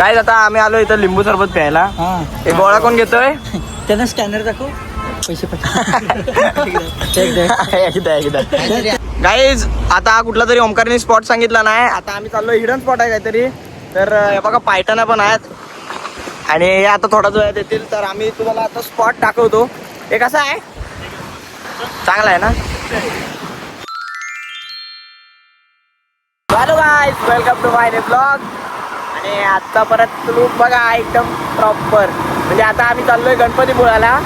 काय आता आम्ही आलो इथं लिंबू सरबत प्यायला. एक गोळा कोण घेतोय? त्यांना स्कॅनर दाखव. पैसे गाईज आता कुठला तरी ओमकारने स्पॉट सांगितला नाही. आता आम्ही चाललो हिडन स्पॉट आहे काहीतरी. तर हे बघा पायटाना पण आहेत आणि हे आता थोडा वेळात येतील. तर आम्ही तुम्हाला आता स्पॉट दाखवतो. हे कसं आहे? चांगला आहे ना? Hello guys, welcome to my blog. आणि आजचा परत लूक बघा एकदम प्रॉपर. म्हणजे आता आम्ही चाललोय गणपतीपुळ्याला.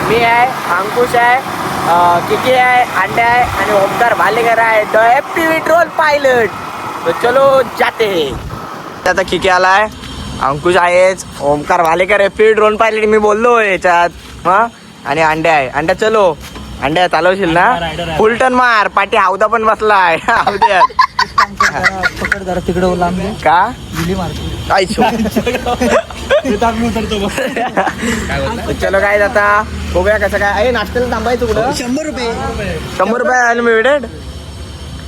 मी आहे, अंकुश आहे, किकी आहे, अंडे आहे आणि ओमकार भालेकर आहे, द एफपी विट्रोल पायलट. तो चलो जाते. आता किकी आलाय, अंकुश आहेच, Omkar Bhalekar FP drone pilot मी बोललो याच्यात. हा आणि अंडे आहे. अंड्या चलो. अंड्या चालवशील ना? फुल टर्न मार. पाठी हौदा पण बसलाय हौद्यात. पकड जरा तिकडे लांब का दिली मारतो. चलो काय आता बघूया कसं काय. नाश्त्याला थांबायचं कुठं? 100 रुपये. 100 रुपये अनलिमिटेड.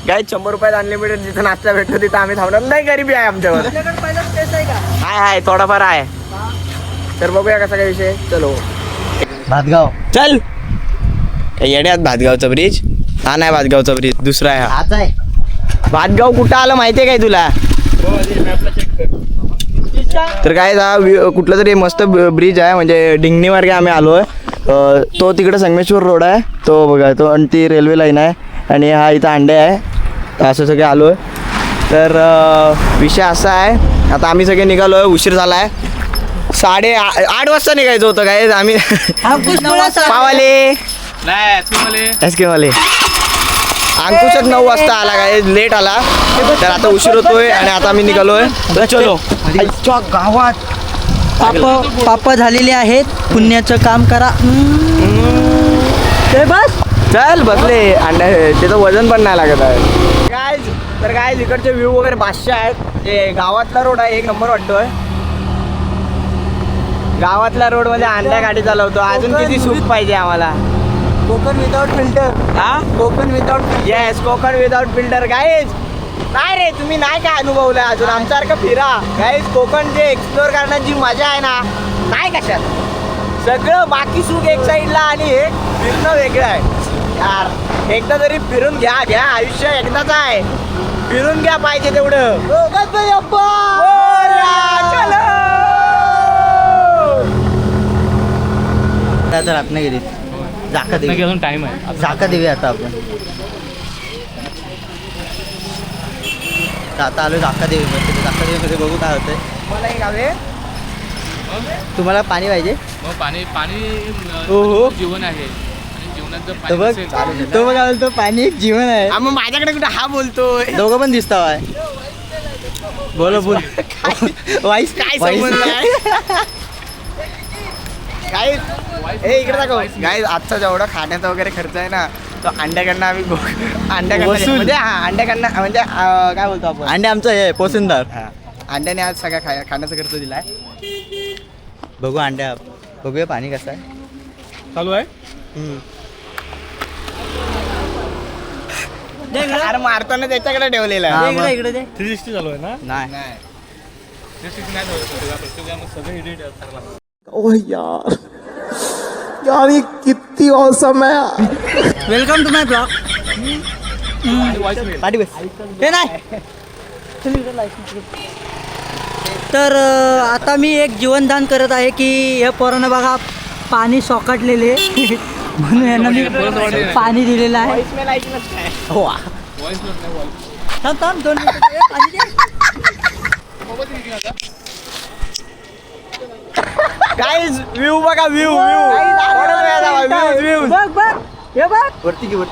काय 100 रुपयात अनलिमिटेड जिथं नाश्ता भेटतो तिथं आम्ही थांबणार नाही. गरीबी आहे आमच्यावर. आहे थोडाफार आहे. तर बघूया कसा काय विषय. चलो भातगाव. चल. येण्यात भातगावचा ब्रिज. हा नाही भातगावचा ब्रिज, दुसरा आहे हा. आता आहे भातगाव कुठं आलं माहितीये काय तुला? तर काय कुठला तरी मस्त ब्रिज आहे. म्हणजे डिंगणी मार्गे आम्ही आलोय. तो तिकडे संगमेश्वर रोड आहे तो बघा तो. आणि ती रेल्वे लाईन आहे आणि हा इथं अंडे आहे. असं सगळे आलोय. तर विषय असा आहे, आता आम्ही सगळे निघालोय. उशीर झालाय. 8:30 वाजता निघायचं होतं काय. आम्ही पावाले आईस्क्रीमवाले. अंकुशच 9 वाजता आला काय, लेट आला. तर आता उशीर होतोय आणि आता आम्ही निघालोय. तर चलो गावात पापा झालेले आहेत. पुण्याचं काम करा. ते बस चल बसले. अंडा त्याचं वजन पण नाही लागत आहे काय. तर काय इकडचे व्ह्यू वगैरे 500 आहेत. ते गावातला रोड आहे, एक नंबर वाटतोय. गावातला रोड मध्ये अंड्या गाडी चालवतो. अजून किती सुख पाहिजे आम्हाला. Konkan without filter. हा Konkan without yes, Konkan without filter. Guys नाही रे, तुम्ही नाही काय अनुभवलंय अजून. आमच्यासारखं फिरा गाईज. कोकण जे एक्सप्लोर करण्याची मजा आहे ना, नाही कशात. सगळं बाकी सुख एक साईडला आणि हे फिरणं वेगळं आहे यार. एकदा तरी फिरून घ्या. आयुष्य एकदाच आहे. फिरून घ्या पाहिजे तेवढं. रत्नागिरीत झाका देवी. अजून टाइम आहे. झाका देवी आता आपण आता आलो झाका देवी. झाका देवीमध्ये बघू काय होतंय. मला एक हवे. तुम्हाला पाणी पाहिजे? मग पाणी हो. जीवन आहे आणि जीवनात जर तो पाणी बघ नसेल तो बघ बोलतो पाणी एक जीवन आहे. मग माझ्याकडे कुठे हा बोलतोय. दोघं पण दिसता आहे. बोलो बोल. वाईस काय संबंध आहे? काय हे इकडे दाखव. गाईज आजचा जेवढा खाण्याचा वगैरे खर्च आहे ना, तो अंड्याकडनं आम्ही अंड्याकडनं म्हणजे अंड्याकडनं म्हणजे काय बोलतो आपण. अंडे आमचं हे पोसंदार. अंड्याने आज सगळ्या खाण्याचा खर्च दिलाय. बघू अंड्या. बघूया पाणी कसं आहे. चालू आहे. अरे मारताना त्याच्याकडे ठेवलेला आहे. इकडे दे. 360 चालू आहे ना? नाही 360 नाही चालू. सगळं एडिट करायला. ओह यार ये कितनी औसम है. Welcome to my blog. पाठी बस. हे नाही. तर आता मी एक जीवनदान करत आहे की या पोरांना बघा पाणी सॉकटलेले म्हणून यांना मी पाणी दिलेलं आहे. थांब 2 मिनिटं. पाणी दे. गाईज व्ह्यू बघा. व्ह्यू बघ हे बघ वरती घे. बघ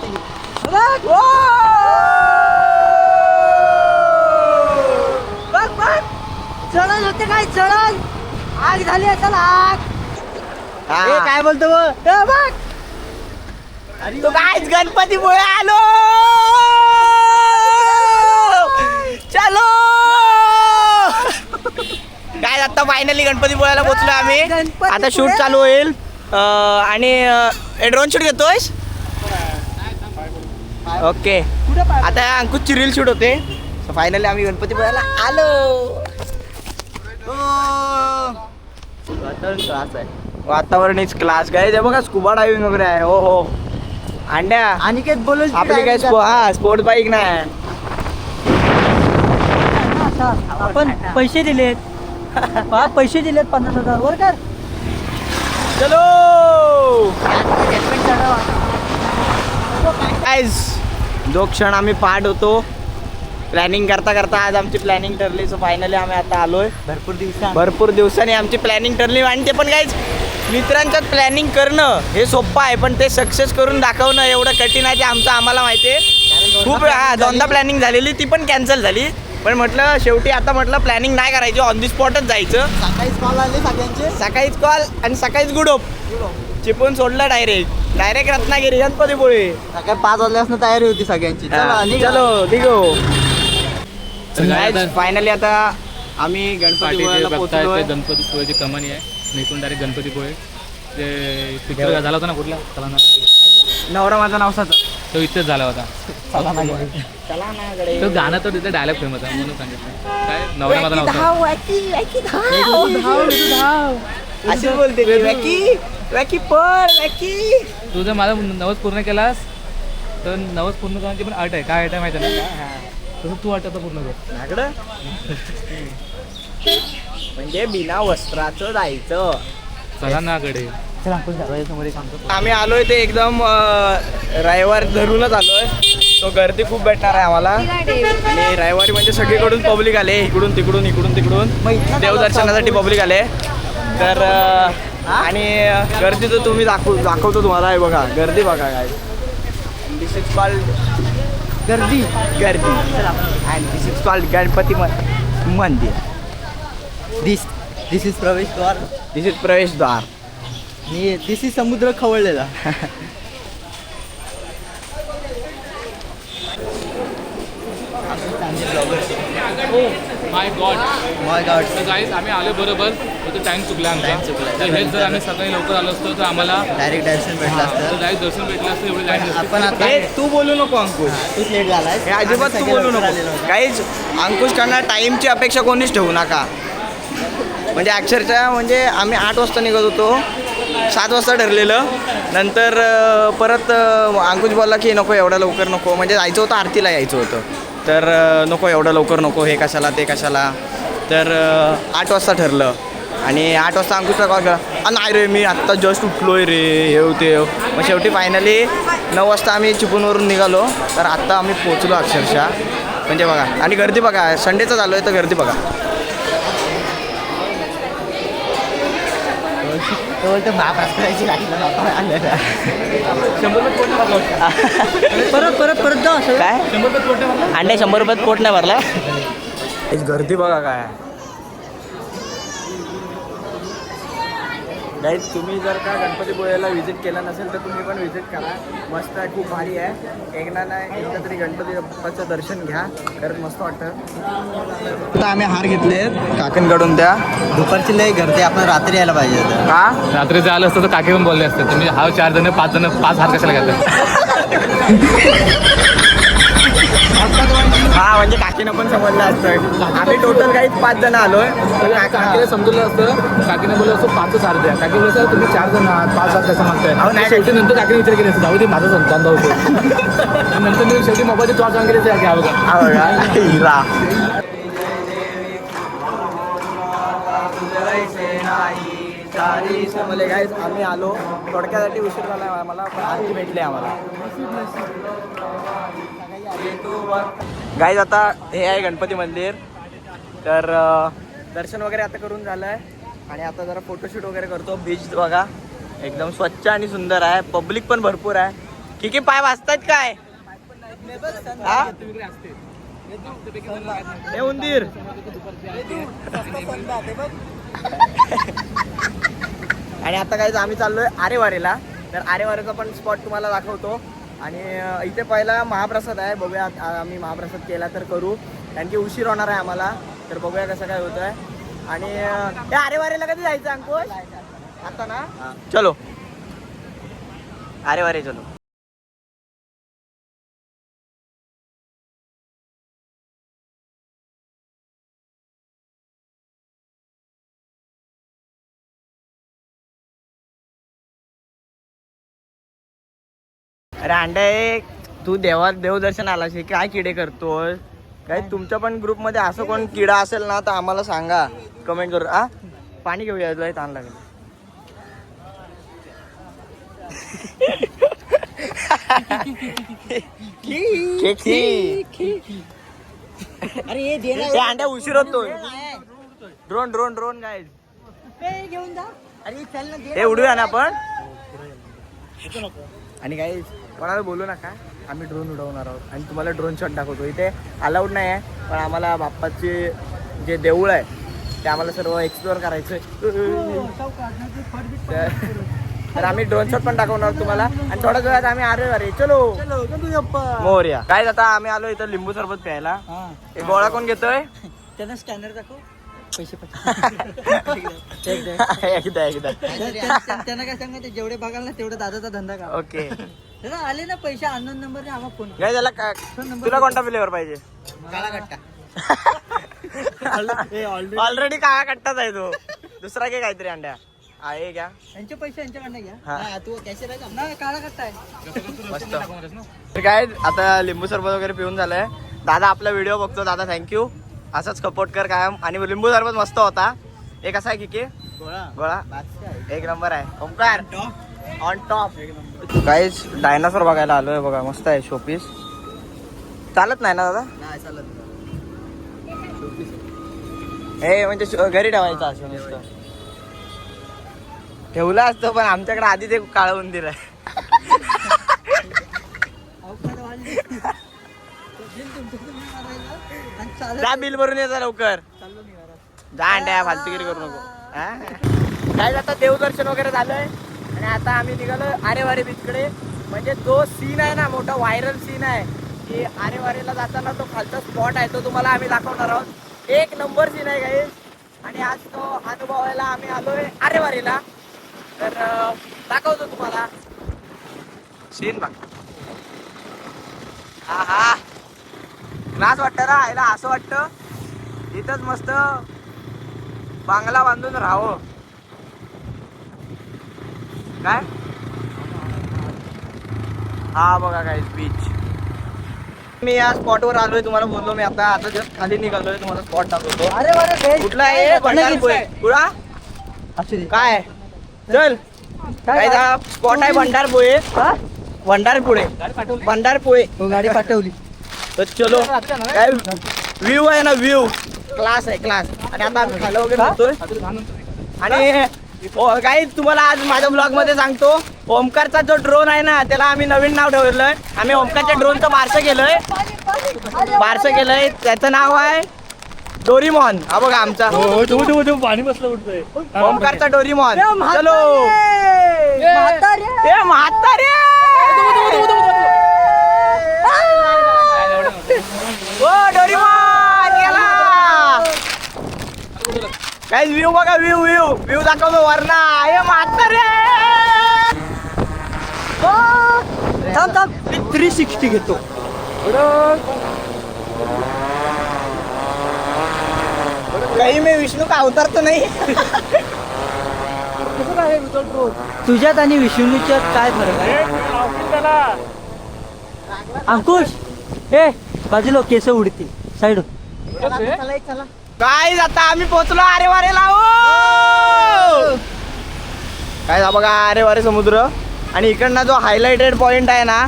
चढल होते काय. चढल आग झाली असेल. आग काय बोलतो बघ. तो गाईज गणपतीपुळे आलो. चलो काय आता फायनली गणपतीपुळ्याला पोहोचलो आम्ही. आता शूट चालू होईल. आणि ड्रोन शूट घेतोयस. ओके आता अंकुशची रील शूट होते. फायनली आम्ही गणपतीपुळ्याला आलो. वातावरण क्लास आहे. वातावरण इज क्लास गाईज. हे बघा स्कुबा डायव्हिंग वगैरे आहे. हो हो अंड्या अनिकेत बोलू आपली काय स्पोर्ट बाईक नाही. आपण पैसे दिलेत पैसे दिलेत 50,000 वर कर. चलो गाईज जो क्षण आम्ही पाठ होतो प्लॅनिंग करता करता आज आमची प्लॅनिंग ठरली. सो फायनली आम्ही आता आलोय. भरपूर दिवसांनी आमची प्लॅनिंग ठरली. आणि ते पण गाईज मित्रांच्यात प्लॅनिंग करणं हे सोपं आहे, पण ते सक्सेस करून दाखवणं एवढं कठीण आहे ते आमचं माहिती आहे. खूप दोनदा प्लॅनिंग झालेली, ती पण कॅन्सल झाली. पण म्हटलं शेवटी आता म्हटलं प्लॅनिंग नाही करायची, ऑन दी स्पॉटच जायचं. सकाळीच कॉल आले सगळ्यांचे. सकाळीच कॉल आणि सकाळीच गुडोप चिपून सोडलं डायरेक्ट रत्नागिरी गणपतीपुळे. सकाळी 5 वाजल्यापासून तयारी होती सगळ्यांची. चलो दिगो. फायनली आता आम्ही गणपतीपुळ्याला पोहोचलोय. गणपतीपुळेची कमानी आहे. निघून डायरेक्ट गणपतीपुळे ते पिक्चर झाला होता ना कुठला चला ना नवरा माझा नवसाचा तो इथेच झाला होता. चला ना गडे. तो गाणं तर तिथे डायलॉग फेमस आहे म्हणून सांगितलं काय नवरा माझा नवसा. अशीच बोलते ती, वॅकी वॅकी पळ वॅकी. तू जर माझा नवस पूर्ण केलास तर नवस पूर्ण करण्याची पण अट आहे. काय अट आहे माहिती आहे ना? तसं तू अट आता पूर्ण कर. नागडं म्हणजे बिना वस्त्राचं जायचं. चला ना कडे. आम्ही आलोय ते एकदम रविवार धरूनच आलोय. तो गर्दी खूप भेटणार आहे आम्हाला. आणि रविवारी म्हणजे सगळीकडून पब्लिक आले, इकडून तिकडून देवदर्शनासाठी पब्लिक आले. तर आणि गर्दी तर तुम्ही दाखवतो तुम्हाला. हे बघा गर्दी बघा काय. दिस इज कॉल्ड गर्दी and this is called Ganpati मंदिर. दिस इज प्रवेशद्वार. दिस इज प्रवेशद्वार. आणि दिस इज समुद्र खवळलेला. माय गॉड तर गाईज आम्ही आलो बरोबर तर टाइम चुकला आमचा. तर हेच जर आम्ही सकाळी लवकर आलो असतो तर आम्हाला डायरेक्ट दर्शन भेटलं असतं. डायरेक्ट दर्शन भेटलं असतं. एवढी लाईन आपण आता हे तू बोलू नको अंकुश. तूच लेट झालाय. हे अजिबात तू बोलू नको. काहीच अंकुश करणार टाईमची अपेक्षा कोणीच ठेवू नका. म्हणजे अक्षरशः म्हणजे आम्ही 8 वाजता निघत होतो. 7 वाजता ठरलेलं. नंतर परत अंकुश बोलला की नको एवढ्या लवकर नको. म्हणजे जायचं होतं आरतीला यायचं होतं. तर नको एवढं लवकर नको, हे कशाला ते कशाला. तर 8 वाजता ठरलं. आणि 8 वाजता अंकुशला कॉल केला. नाही रे मी आत्ता जस्ट उठलोय रे हे होते. मग शेवटी फायनली 9 वाजता आम्ही चिपळूणवरून निघालो. तर आत्ता आम्ही पोचलो अक्षरशः. म्हणजे बघा आणि गर्दी बघा. संडेचं चालू आहे तर गर्दी बघा. परत जा. काय अंडे 100 रुपयात पोट नाही भरला. गर्दी बघा काय. गाईज तुम्ही जर का गणपतीपुळेला व्हिजिट केला नसेल तर तुम्ही पण व्हिजिट करा. मस्त आहे, खूप भारी आहे. एकदा तरी गणपती बाप्पाचं दर्शन घ्या. खरंच मस्त वाटतं. आता आम्ही हार घेतले काकींकडून. त्या दुपारची लय गर्दी. आपण रात्री यायला पाहिजे होतं. का रात्री जर आलं असतं तर काकी पण बोलले असते तुम्ही हा 4 जण 5 जण 5 हार कशाला घेतात. हा म्हणजे काकीनं पण समजलं असतं. आम्ही टोटल काही 5 जण आलोय. काकीला समजलं असतं. काकीने बोललं असतं 5च हार द्या. काकी बोललं असतं तुम्ही 4 जण आहात 5 हार कसं मागताय. शेवटी नंतर काकीने विचार केला असतं जाऊ दे माझा संतांदा होतो. नंतर मी शेवटी मोबाईल तो सांगितले घ्यावं का हिरा. गाईज आम्ही आलो. थोडक्यासाठी उशीर झाला आम्हाला, पण आरती भेटली आम्हाला. गाईज आता हे आहे गणपती मंदिर. तर दर्शन वगैरे आता करून झालं आहे. आणि आता जरा फोटोशूट वगैरे करतो. बीच बघा एकदम स्वच्छ आणि सुंदर आहे. पब्लिक पण भरपूर आहे. की पाय वाजतात काय हा हे उंदीर. आणि आता काय आम्ही चाललोय आरेवारेला. तर आरेवारेचा पण स्पॉट तुम्हाला दाखवतो. आणि इथे पहिला महाप्रसाद आहे. बघूया आम्ही महाप्रसाद केला तर करू, कारण की उशीर होणार आहे आम्हाला. तर बघूया कसं काय होतं आहे. आणि आरेवारेला कधी जायचं अंकुश? आता ना चलो आरेवारे चलो. अरे अंडे तू देवदर्शन आलास हे काय किडे करतोय काय तुमच्या पण ग्रुपमध्ये असं कोण किडा असेल ना तर आम्हाला सांगा कमेंट करू पाणी घेऊया लय ताण लागेल अरे हे दे ना. हे अंड्या उशीर होतोय ड्रोन ड्रोन ड्रोन काय ए, घेऊन जा. अरे चल ना दे हे उडूया ना आपण आणि काही कोणाला बोलू नका आम्ही ड्रोन उडवणार आहोत आणि तुम्हाला ड्रोन शॉट दाखवतो इथे अलाउड नाही आहे पण आम्हाला बाप्पाचे जे देऊळ आहे ते आम्हाला सर्व एक्सप्लोअर करायचं तर आम्ही ड्रोन शॉट पण दाखवणार तुम्हाला आणि थोड्याच वेळात आम्ही अरे चलो मोरया काय आता आम्ही आलो इथं लिंबू सरबत प्यायला हे गोळा कोण घेतोय त्यांना स्कॅनर दाखव पैसे एकदा त्यांना काय सांगा ते जेवढे बघाल ना तेवढे दादाचा धंदा का ओके दादा आले ना पैसे अननोन नंबरने आम्हाला फोन काय त्याला तुला कोणता फ्लेवर पाहिजे काळा कट्टा ऑलरेडी काळा कट्टाच आहे तो दुसरा काय काहीतरी अंड्या आहे घ्या यांचे पैसे यांच्याकडनं घ्या हा. तू कॅशर आहे का नाही काळा कट्टा आहे मस्त तर काय आता लिंबू सरबत वगैरे पिऊन झालंय दादा आपला व्हिडिओ बघतो दादा थँक्यू असंच सपोर्ट कर कायम आणि लिंबू सरबत मस्त होता एक असा आहे की गोळा एक नंबर आहे ओमकार ऑन टॉप काहीच डायनासोर बघायला आलोय बघा मस्त आहे शोपीस चालत नाही ना दादा नाही चालत हे म्हणजे घरी ठेवायचं असं नुसतं ठेवलं असतं पण आमच्याकडे आधी ते काळं उंदीर आहे जा बिल भरून येतं लवकर जा अंड्या फालतूगिरी करू नको हा? काय आता देवदर्शन वगैरे झालंय आणि आता आम्ही निघालो आरेवारे बीचकडे म्हणजे जो सीन आहे ना मोठा व्हायरल सीन आहे की आरेवारेला जाताना तो खालचा स्पॉट आहे तो तुम्हाला आम्ही दाखवणार आहोत एक नंबर सीन आहे काही आणि आज तो अनुभवायला आम्ही आलोय आरेवारेला तर दाखवतो तुम्हाला सीन बघ हा हा क्लास वाटतं ना आयला असं वाटतं इथंच मस्त बांगला बांधून राहावं काय हा बघा काय बीच मी या स्पॉटवर आलोय तुम्हाला बोललो मी आता जस्ट खाली निघालोय तुम्हाला स्पॉट दाखवतो अरे कुठला आहे भंडारपुळे कुठला काय चल काय स्पॉट आहे भंडारपुळे भंडारपुळे गाडी पाठवली तर चलो काय व्ह्यू आहे ना व्ह्यू क्लास आहे क्लास आणि आता आम्ही खायला वगैरे जातोय आणि काही तुम्हाला आज माझ्या ब्लॉग मध्ये सांगतो ओमकारचा जो ड्रोन आहे ना त्याला आम्ही नवीन नाव ठेवलंय आम्ही ओमकारच्या ड्रोनचं बारसं केलंय त्याचं नाव आहे डोरीमॉन हा बघा आमचा पाणी बसलं उठतंय ओमकारचा डोरीमॉन चलो ए म्हातारे ओ डोरीमॉन गेला काय व्ह्यू बघा व्ह्यू दाखवतो वरना हे म्हातारे थांब 360 घेतो काही मी विष्णू का अवतारतो नाही तुझ्यात आणि विष्णूच्यात काय फरक आहे अंकुश ए बाजूला केस उडतील साईड काय आता आम्ही पोहोचलो अरे वारे लावू काय बघा अरे वारे समुद्र आणि इकडनं जो हायलाइटेड पॉइंट आहे ना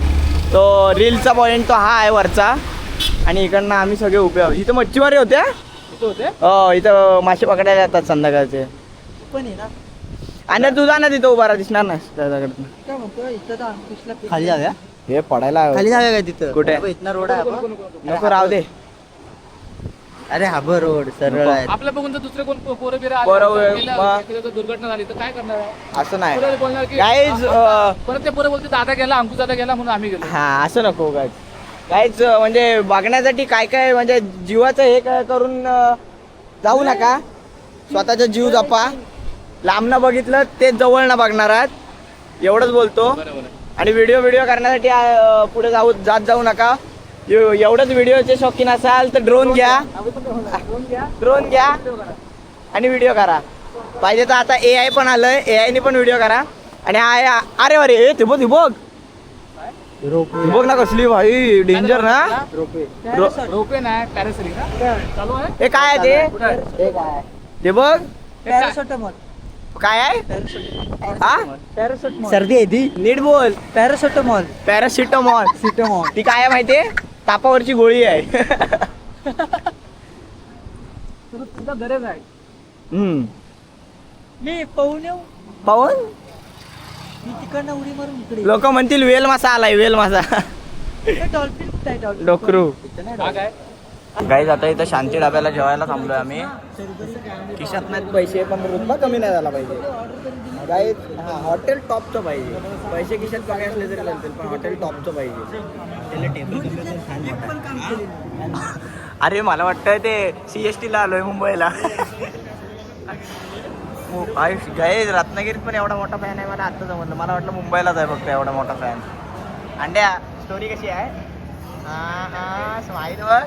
तो रीलचा पॉइंट तो हा आहे वरचा आणि इकडनं आम्ही सगळे उभे आहोत इथं मच्छीमारी होत्या हो इथं मासे पकडायला येतात संध्याकाळचे पण आहे ना आणि तुझा ना तिथं उभा दिसणार नाही त्याच्याकडनं काय म्हणतो इथं तर अंकुशला खाली जाऊया हे पडायला खाली जाऊया काय तिथं कुठे? इथनं रोड आहे नको राहू दे अरे हा रोड सरळ आहे आपल्या बघून जर दुसरे कोण पोरं बिरं पोरं दुर्घटना झाली तर काय करणार असं नाही पुढे बोलणार की काहीच परत ते पोरं बोलते दादा गेला अंकुश दादा गेला म्हणून आम्ही गेलो हा असं नको काहीच म्हणजे बघण्यासाठी काय काय म्हणजे जीवाचं हे काय करून जाऊ नका स्वतःचा जीव जपा लांब न बघितलं ते जवळ न बघणार आहात एवढंच बोलतो आणि व्हिडिओ करण्यासाठी पुढे जाऊ नका एवढंच व्हिडिओचे शौकीन असाल तर ड्रोन घ्या आणि व्हिडिओ करा पाहिजे तर आता AI पण आलंय AI ने पण व्हिडिओ करा आणि अरे हे ते बघ बघ ना कसली भाई डेंजर ना. रोपे नाही पॅरासिलिंग चालू आहे. हे काय आहे ते ते बघ पॅरासिटामॉल. काय आहे हा पॅरासिटामॉल. सर्दी आहे ती नीट बोल. पॅरासिटामॉल. पॅरासिटामॉल. सिटामॉल. ती काय आहे माहितीये तापावरची गोळी आहे. तुला गरज आहे. मी पाहून येऊ. पाहून मी तिकडनं उडी मारून इकडे. लोक म्हणतील वेल मासा आलाय वेल मासा. डॉल्फिन कुठे आहे? डॉल्फिन. डोकरू. हा काय गाईज आता इथं शांती डाब्याला जेवायला थांबलोय आम्ही. खिशात नाहीत पैसे पण रुपया कमी नाही झाला पाहिजे गाईज. हा हॉटेल टॉपचं पाहिजे. पैसे खिशात कमी असले तरी चालतील पण हॉटेल टॉपचं पाहिजे. अरे मला वाटतंय ते CST ला आलोय मुंबईला. गाईज रत्नागिरीत पण एवढा मोठा फॅन आहे मला आता समजलं. मला वाटलं मुंबईलाच आहे फक्त एवढा मोठा फॅन. अंड्या स्टोरी कशी आहे? स्माईल वर